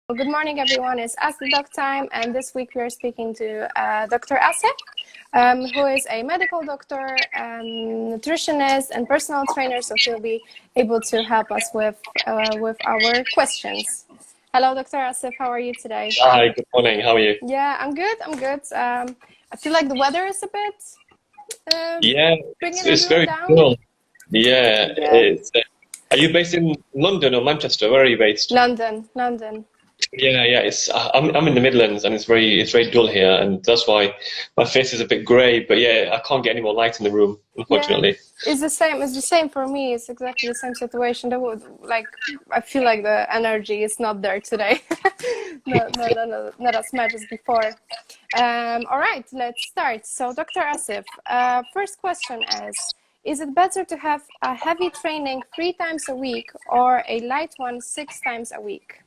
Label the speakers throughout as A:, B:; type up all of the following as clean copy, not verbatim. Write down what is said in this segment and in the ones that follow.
A: Well, good morning, everyone. It's Ask the Doc time, and this week we are speaking to Dr. Asif, who is a medical doctor, nutritionist, and personal trainer. So he'll be able to help us with our questions. Hello, Dr. Asif. How are you today?
B: Hi. Good morning. How are you?
A: Yeah, I'm good. I'm good. I feel like the weather is a bit
B: Yeah,
A: bringing
B: it's
A: everyone
B: very
A: down.
B: cool. Yeah,
A: Yeah.
B: are you based in London or Manchester? Where are you based?
A: London, London.
B: Yeah. I'm in the Midlands and it's very dull here, and that's why my face is a bit grey. But yeah, I can't get any more light in the room,
A: Yeah,
B: unfortunately.
A: it's the same. It's the same for me. It's exactly the same situation. I feel like the energy is not there today. Not as much as before. All right, let's start. So, Dr. Asif, first question is it better to have a heavy training 3 times a week or a light one 6 times a week?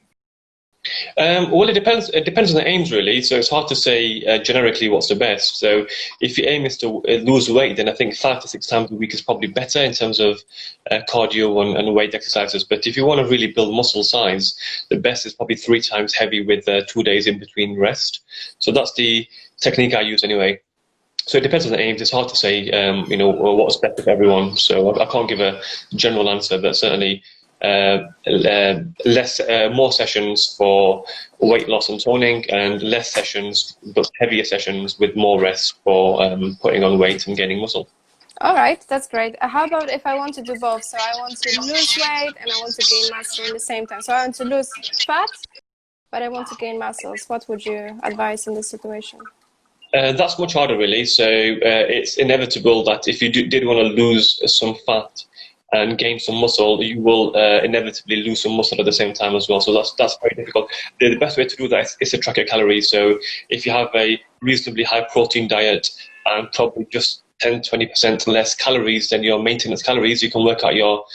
B: Well, it depends. It depends on the aims, really. So it's hard to say generically what's the best. So if your aim is to lose weight, then I think 5 to 6 times a week is probably better in terms of cardio and weight exercises. But if you want to really build muscle size, the best is probably 3 times heavy with 2 days in between rest. So that's the technique I use anyway. So it depends on the aims. It's hard to say, what's better for everyone. So I can't give a general answer, but certainly more sessions for weight loss and toning, and less sessions, but heavier sessions with more rest for putting on weight and gaining muscle.
A: All right, that's great. How about if I want to do both? So I want to lose weight and I want to gain muscle in the same time. So I want to lose fat, but I want to gain muscles. What would you advise in this situation?
B: That's much harder, really. So it's inevitable that if you did want to lose some fat and gain some muscle, you will inevitably lose some muscle at the same time as well. So that's very difficult. The best way to do that is to track your calories. So if you have a reasonably high protein diet and probably just 10-20% less calories than your maintenance calories, you can work out your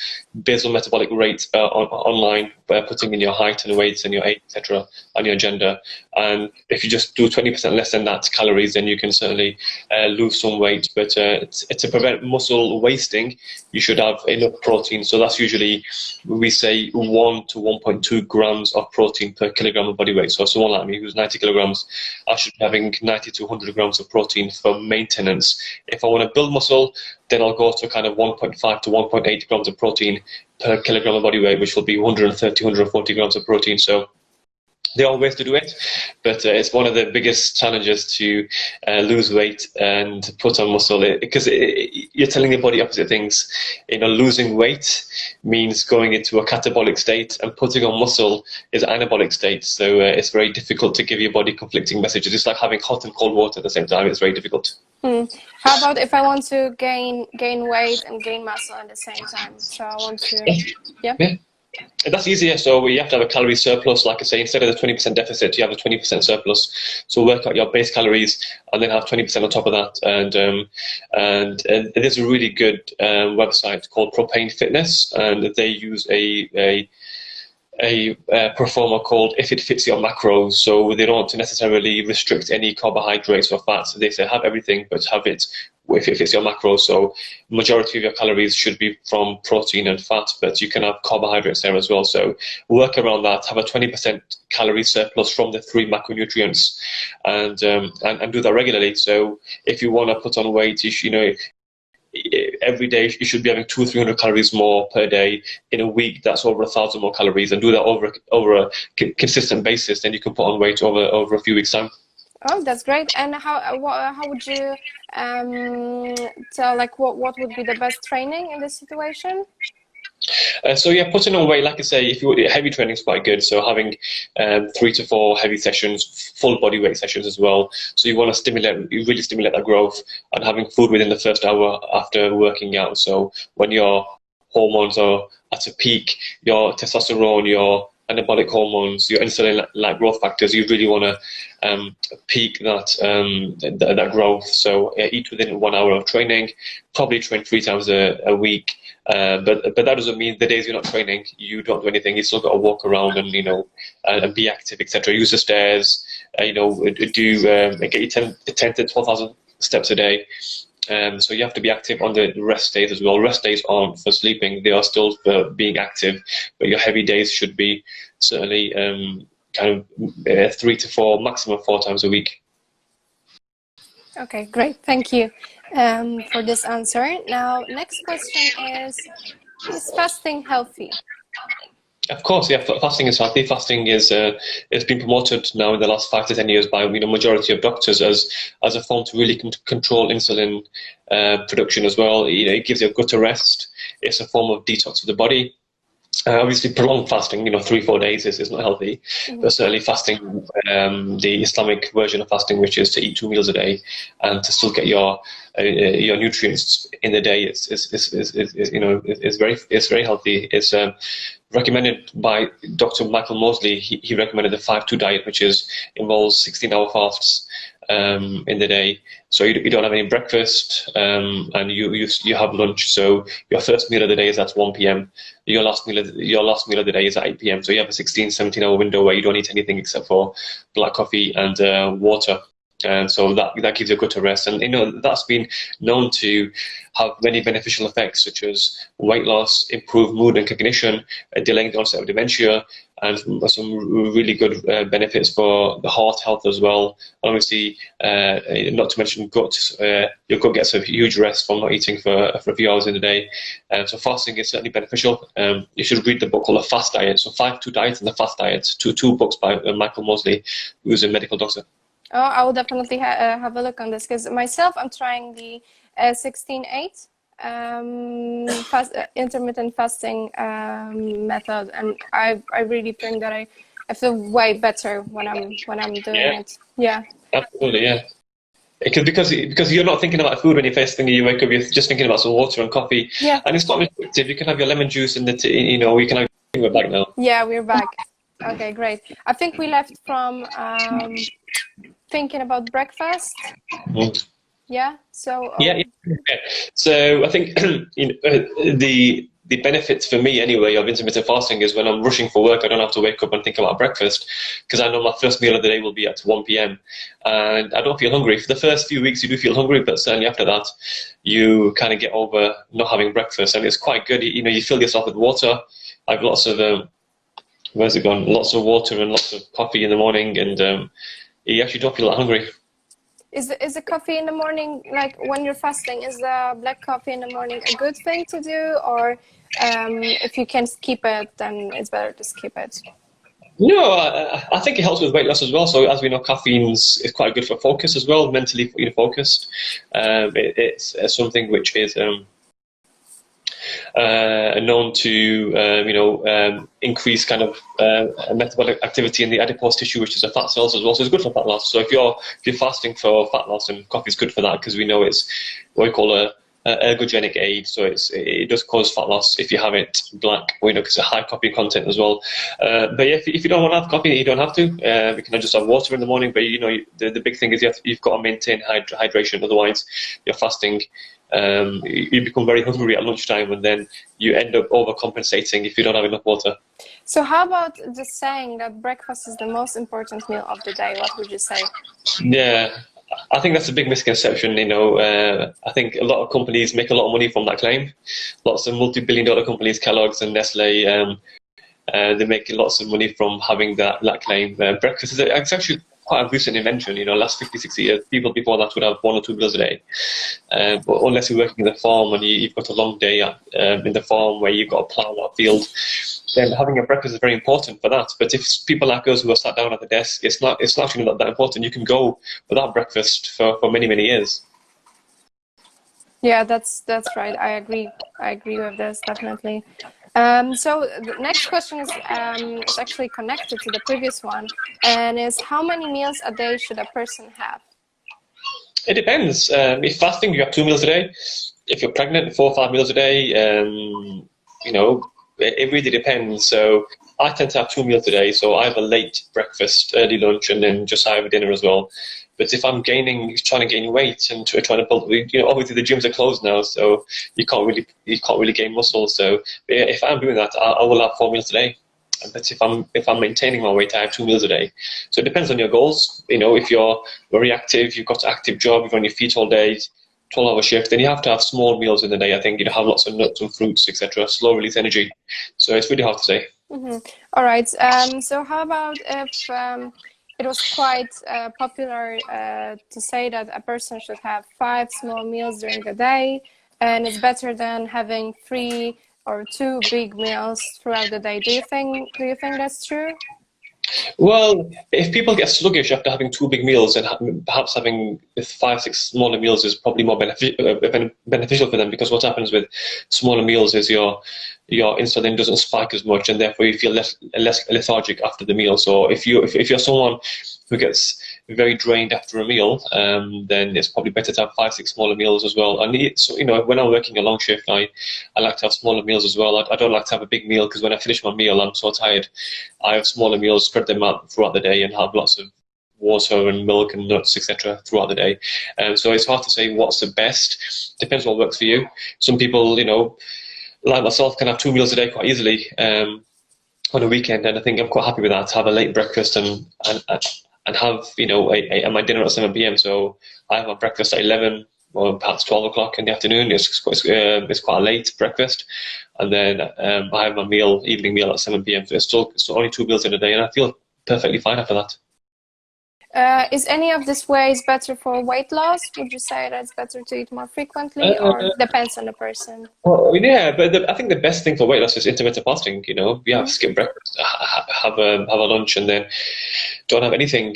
B: basal metabolic rate online by putting in your height and weight and your age, etc., and your gender. And if you just do 20% less than that calories, then you can certainly lose some weight. But to prevent muscle wasting, you should have enough protein. So that's usually, we say, 1 to 1.2 grams of protein per kilogram of body weight. So someone like me who's 90 kilograms, I should be having 90 to 100 grams of protein for maintenance. If I want to build muscle, then I'll go to kind of 1.5 to 1.8 grams of protein per kilogram of body weight, which will be 130, 140 grams of protein. So there are ways to do it, but it's one of the biggest challenges to lose weight and put on muscle, because you're telling your body opposite things. Losing weight means going into a catabolic state, and putting on muscle is an anabolic state. So it's very difficult to give your body conflicting messages. It's like having hot and cold water at the same time. It's very difficult.
A: How about if I want to gain weight and gain muscle at the same time? So I want to, yeah.
B: That's easier. So you have to have a calorie surplus. Like I say, instead of the 20% deficit, you have a 20% surplus. So work out your base calories and then have 20% on top of that. And there's a really good website called Propane Fitness, and they use a performer called If It Fits Your Macros. So they don't necessarily restrict any carbohydrates or fats. They say have everything, but have it if it fits your macros. So majority of your calories should be from protein and fat, but you can have carbohydrates there as well. So work around that. Have a 20% calorie surplus from the 3 macronutrients, and do that regularly. So if you want to put on weight, every day you should be having 200-300 calories more per day. In a week, that's over 1,000 more calories, and do that over a consistent basis. Then you can put on weight over a few weeks' time.
A: Oh, that's great. And how would you tell, like, what would be the best training in this situation?
B: So yeah, putting on weight, like I say, heavy training is quite good. So having 3 to 4 heavy sessions, full body weight sessions as well. So you want to really stimulate that growth, and having food within the first hour after working out. So when your hormones are at a peak, your testosterone, your anabolic hormones, your insulin-like growth factors, you really want to peak that growth. So eat within 1 hour of training. Probably train 3 times a week. But that doesn't mean the days you're not training, you don't do anything. You still got to walk around and be active, etc. Use the stairs. Get your 10 to 12,000 steps a day. So you have to be active on the rest days as well. Rest days aren't for sleeping; they are still for being active. But your heavy days should be certainly kind of 3 to 4, maximum 4 times a week.
A: Okay, great. Thank you for this answer. Now, next question is fasting healthy?
B: Of course, yeah. Fasting is healthy. Fasting is it's been promoted now in the last 5 to 10 years by majority of doctors as a form to really control insulin production as well. It gives you a gut rest. It's a form of detox of the body. Obviously, prolonged fasting, 3-4 days is not healthy, but certainly fasting, the Islamic version of fasting, which is to eat 2 meals a day and to still get your nutrients in the day, is very healthy. It's recommended by Dr. Michael Mosley. He recommended the 5-2 diet, which involves 16-hour fasts in the day. So you don't have any breakfast, and you have lunch. So your first meal of the day is at 1 p.m. Your last meal of the day is at 8 p.m. So you have a 16-17 hour window where you don't eat anything except for black coffee and water. And so that gives you a good rest. And that's been known to have many beneficial effects, such as weight loss, improved mood and cognition, delaying the onset of dementia, and some really good benefits for the heart health as well. Obviously, not to mention gut. Your gut gets a huge rest from not eating for a few hours in the day. So fasting is certainly beneficial. You should read the book called The Fast Diet. So 5-2 Diet and The Fast Diet, two books by Michael Mosley, who's a medical doctor.
A: Oh, I will definitely have a look on this, because myself, I'm trying the 16-8 intermittent fasting method, and I really think that I feel way better when I'm doing it. Yeah,
B: absolutely, yeah. Because you're not thinking about food when you're first thing you wake up. You're just thinking about some water and coffee.
A: Yeah,
B: and it's not restrictive. You can have your lemon juice and you can have. We're back now.
A: Yeah, we're back. Okay, great. I think we left from thinking about breakfast. Yeah. So.
B: Yeah. So I think the benefits for me anyway of intermittent fasting is when I'm rushing for work, I don't have to wake up and think about breakfast, because I know my first meal of the day will be at 1 p.m. and I don't feel hungry. For the first few weeks you do feel hungry, but certainly after that you kind of get over not having breakfast, and it's quite good. You fill yourself with water. I have lots of where's it gone? Lots of water and lots of coffee in the morning, and you actually don't feel that hungry.
A: Is the coffee in the morning, like when you're fasting, is the black coffee in the morning a good thing to do, or if you can skip it, then it's better to skip it?
B: No, I think it helps with weight loss as well. So as we know, caffeine is quite good for focus as well, mentally focused. It's something which is known to increase kind of metabolic activity in the adipose tissue, which is the fat cells as well. So it's good for fat loss. So if you're fasting for fat loss, and coffee is good for that, because we know it's what we call a ergogenic aid. So it does cause fat loss if you have it black, because it's a high coffee content as well. But yeah, if you don't want to have coffee, you don't have to. You can just have water in the morning. But the big thing is you've got to maintain hydration. Otherwise, you're fasting. You become very hungry at lunchtime, and then you end up overcompensating if you don't have enough water.
A: So how about just saying that breakfast is the most important meal of the day? What would you say?
B: Yeah, I think that's a big misconception. I think a lot of companies make a lot of money from that claim. Lots of multi-billion-dollar companies, Kellogg's and Nestle, they make lots of money from having that claim. Breakfast it's actually quite a recent invention. Last 50, 60 years, people before that would have 1 or 2 meals a day. But unless you're working in the farm and you've got a long day in the farm where you've got to plough a field, then having a breakfast is very important for that. But if people like us who are sat down at the desk, it's actually not that important. You can go without breakfast for many, many years.
A: Yeah, that's right. I agree with this, definitely. So the next question is actually connected to the previous one, and is how many meals a day should a person have?
B: It depends. If fasting, you have 2 meals a day. If you're pregnant, 4 or 5 meals a day. It really depends. So I tend to have 2 meals a day. So I have a late breakfast, early lunch, and then just I have a dinner as well. But if I'm trying to gain weight and trying to build, obviously the gyms are closed now, so you can't really gain muscle. So if I'm doing that, I will have 4 meals a day. But if I'm maintaining my weight, I have 2 meals a day. So it depends on your goals. If you're very active, you've got an active job, you're on your feet all day, 12-hour shift, then you have to have small meals in the day. I think have lots of nuts and fruits, etc. Slow release energy. So it's really hard to say.
A: All right. So how about if it was quite popular to say that a person should have 5 small meals during the day, and it's better than having 3 or 2 big meals throughout the day. Do you think that's true?
B: Well, if people get sluggish after having two big meals, and perhaps having five, six smaller meals is probably more beneficial for them, because what happens with smaller meals is your insulin doesn't spike as much, and therefore you feel less lethargic after the meal. So if you're someone who gets very drained after a meal, then it's probably better to have five, six smaller meals as well. And so, when I'm working a long shift, I like to have smaller meals as well. I don't like to have a big meal, because when I finish my meal, I'm so tired. I have smaller meals, spread them out throughout the day, and have lots of water and milk and nuts, etc., throughout the day. So it's hard to say what's the best. Depends what works for you. Some people, like myself, can have 2 meals a day quite easily on a weekend, and I think I'm quite happy with that. To have a late breakfast and have my dinner at 7 p.m. So I have my breakfast at 11 or perhaps 12 o'clock in the afternoon. It's quite a late breakfast, and then I have my evening meal at 7 p.m. So it's only 2 meals in a day, and I feel perfectly fine after that.
A: Is any of these ways better for weight loss? Would you say that it's better to eat more frequently, or depends on the person?
B: Well, yeah, but I think the best thing for weight loss is intermittent fasting. You have to skip breakfast, have a lunch, and then don't have anything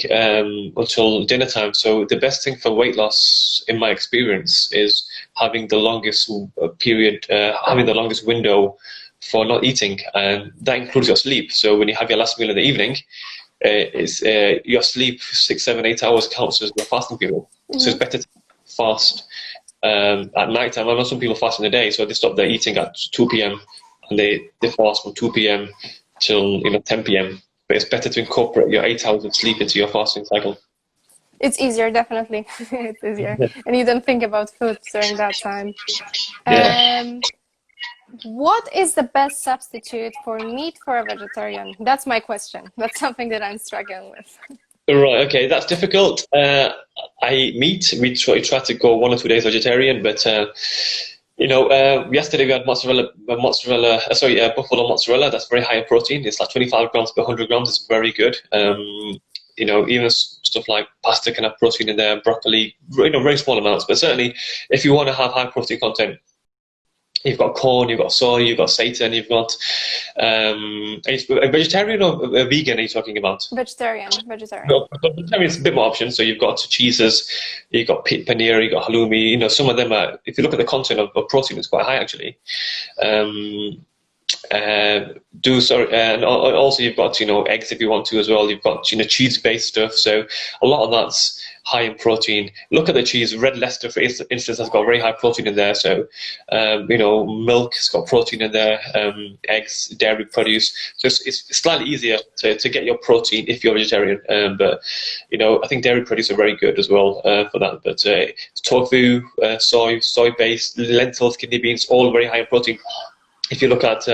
B: until dinner time. So the best thing for weight loss, in my experience, is having the longest having the longest window for not eating, and that includes your sleep. So when you have your last meal in the evening, your sleep 6, 7, 8 hours counts as the fasting period. So it's better to fast at night time. I know some people fast in the day, so they stop their eating at 2 p.m. and they fast from 2 p.m. till 10 p.m. But it's better to incorporate your 8 hours of sleep into your fasting cycle.
A: It's easier, definitely. It's easier, and you don't think about food during that time.
B: Yeah.
A: What is the best substitute for meat for a vegetarian? That's my question. That's something that I'm struggling with.
B: Right, okay, that's difficult. I eat meat. We try to go 1 or 2 days vegetarian, but yesterday we had buffalo mozzarella. That's very high in protein. It's like 25 grams per 100 grams. It's very good. Even stuff like pasta can have protein in there, broccoli, very small amounts. But certainly, if you want to have high protein content, you've got corn, you've got soy, you've got seitan, you've got a vegetarian or a vegan are you talking about?
A: Vegetarian.
B: No, vegetarian is a bit more options. So you've got cheeses, you've got paneer, you've got halloumi. Some of them are, if you look at the content of protein, it's quite high actually. And also you've got eggs if you want to as well. You've got cheese-based stuff. So a lot of that's high in protein. Look at the cheese. Red Leicester, for instance, has got very high protein in there. So milk has got protein in there. Eggs, dairy produce. So it's slightly easier to get your protein if you're vegetarian. But I think dairy produce are very good as well for that. But tofu, soy-based, lentils, kidney beans, all very high in protein. If you look at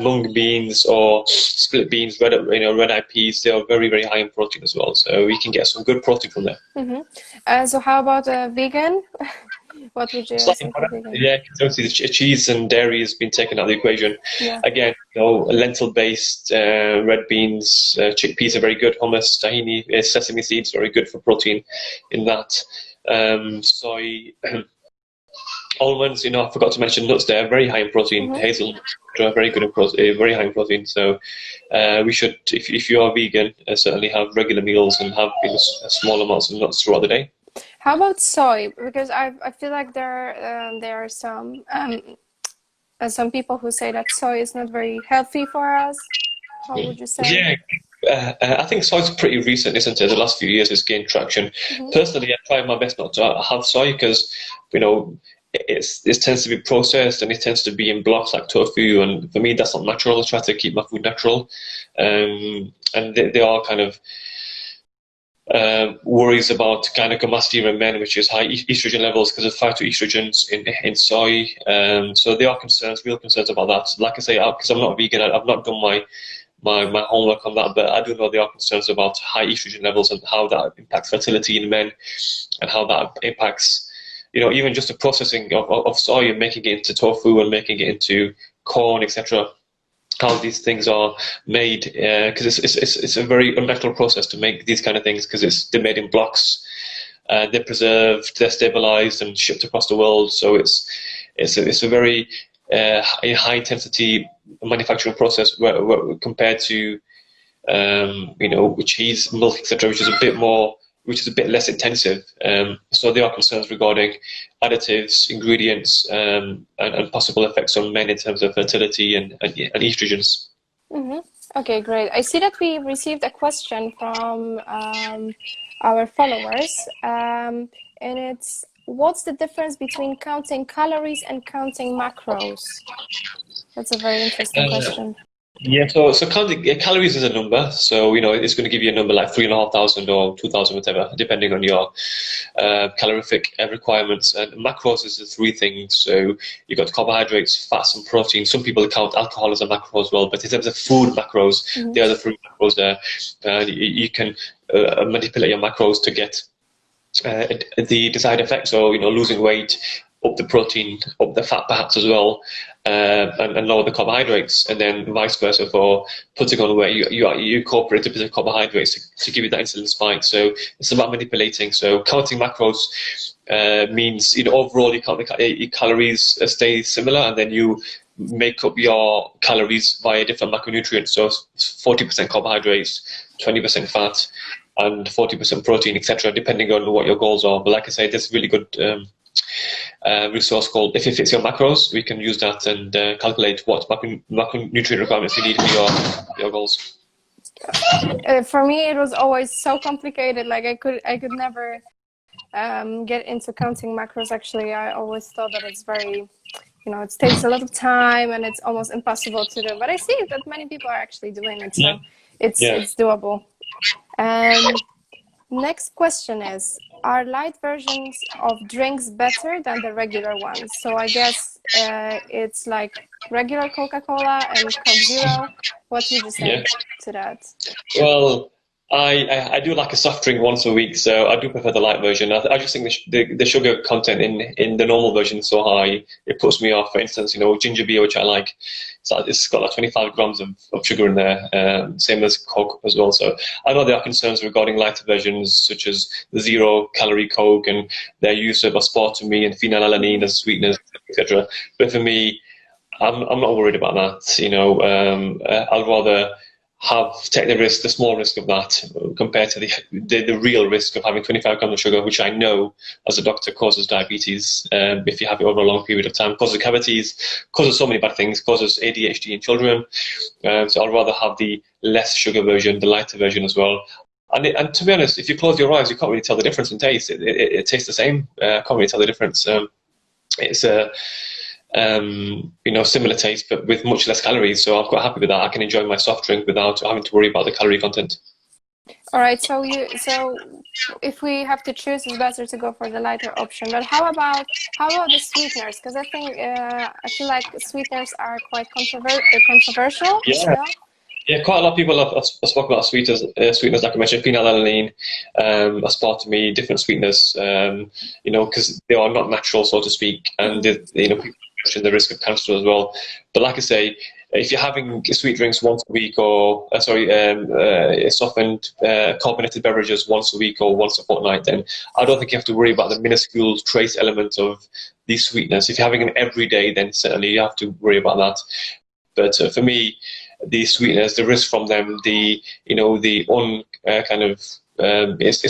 B: mung beans or split beans, red-eyed peas, they are very, very high in protein as well. So we can get some good protein from there.
A: So how about a vegan? What would you say for vegan?
B: Yeah, obviously cheese and dairy has been taken out of the equation. Yeah. Again, lentil-based red beans, chickpeas are very good. Hummus, tahini, sesame seeds, very good for protein in that. Soy. Almonds, I forgot to mention nuts. They're very high in protein. Hazelnuts are very good in protein, very high in protein. So we should, if you are vegan, certainly have regular meals and have small amounts of nuts throughout the day.
A: How about soy? Because I feel like there are some people who say that soy is not very healthy for us. How would you say?
B: Yeah. I think soy's pretty recent, isn't it? The last few years it's gained traction. Personally, I try my best not to have soy because, it tends to be processed and it tends to be in blocks like tofu, and for me that's not natural. I try to keep my food natural, and there are kind of worries about gynecomastia in men, which is high estrogen levels because of phytoestrogens in soy. So there are real concerns about that. Like I say, because I'm not vegan, I've not done my homework on that, but I do know there are concerns about high estrogen levels and how that impacts fertility in men, and how that impacts even just the processing of soy and making it into tofu and making it into corn, etc. how these things are made, because it's a very unnatural process to make these kind of things, because they're made in blocks, they're preserved, they're stabilized and shipped across the world. So it's a very a high intensity manufacturing process compared to cheese, milk, etc., which is a bit less intensive. So there are concerns regarding additives, ingredients, and possible effects on men in terms of fertility and estrogens.
A: Mm-hmm. Okay, great. I see that we received a question from our followers, and it's, what's the difference between counting calories and counting macros? That's a very interesting question.
B: Yeah, so counting calories is a number. So it's going to give you a number like 3,500 or 2,000, whatever, depending on your calorific requirements. And macros is the three things. So you've got carbohydrates, fats, and protein. Some people count alcohol as a macro as well, but in terms of food macros, they are the three macros there. And you can manipulate your macros to get the desired effect. So losing weight, up the protein, up the fat perhaps as well, and lower the carbohydrates, and then vice versa for putting on weight. You incorporate a bit of carbohydrates to give you that insulin spike. So it's about manipulating. So counting macros means overall you count your calories stay similar, and then you make up your calories via different macronutrients. So 40% carbohydrates, 20% fat, and 40% protein, etc., depending on what your goals are. But like I say, there's really good resource called If It Fits Your Macros. We can use that and calculate what macronutrient requirements you need for your goals.
A: For me, it was always so complicated. Like I could never get into counting macros. Actually, I always thought that it's very, it takes a lot of time and it's almost impossible to do. But I see that many people are actually doing it, so it's doable. Next question is, are light versions of drinks better than the regular ones? So I guess it's like regular Coca-Cola and Coke Zero. What would you say to that?
B: Well, I do like a soft drink once a week, so I do prefer the light version. I just think the sugar content in the normal version is so high, it puts me off. For instance, ginger beer, which I like, it's got like 25 grams of sugar in there, same as Coke as well. So I know there are concerns regarding lighter versions, such as the 0-calorie Coke and their use of aspartame and phenylalanine as sweeteners, etc. But for me, I'm not worried about that. I'd rather take the small risk of that compared to the real risk of having 25 grams of sugar, which I know as a doctor causes diabetes if you have it over a long period of time, causes cavities, causes so many bad things, causes ADHD in children. So I'd rather have the less sugar version, the lighter version as well. And to be honest, if you close your eyes, you can't really tell the difference in taste. It tastes the same. I can't really tell the difference. It's a similar taste, but with much less calories. So I'm quite happy with that. I can enjoy my soft drink without having to worry about the calorie content.
A: All right. So if we have to choose, it's better to go for the lighter option. But how about the sweeteners? Because I feel like sweeteners are quite controversial.
B: Yeah, quite a lot of people have spoken about sweeteners, like I mentioned, phenylalanine, aspartame, different sweeteners, because they are not natural, so to speak, and people mention the risk of cancer as well. But like I say, if you're having sweet drinks once a week, or softened carbonated beverages once a week or once a fortnight, then I don't think you have to worry about the minuscule trace element of these sweeteners. If you're having them every day, then certainly you have to worry about that. But for me, the sweeteners, the risk from them, it's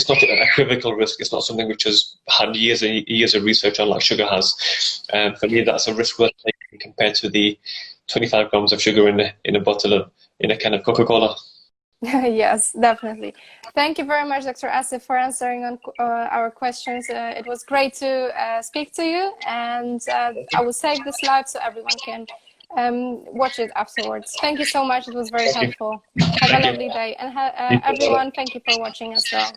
B: not an equivocal risk. It's not something which has had years and years of research on, like sugar has. For me, that's a risk worth taking compared to the 25 grams of sugar in a can of Coca-Cola.
A: Yes, definitely. Thank you very much, Dr. Asif, for answering on our questions. It was great to speak to you, and I will save this live so everyone can watch it afterwards. Thank you so much. It was very helpful. Have a lovely day. And everyone, thank you for watching as well.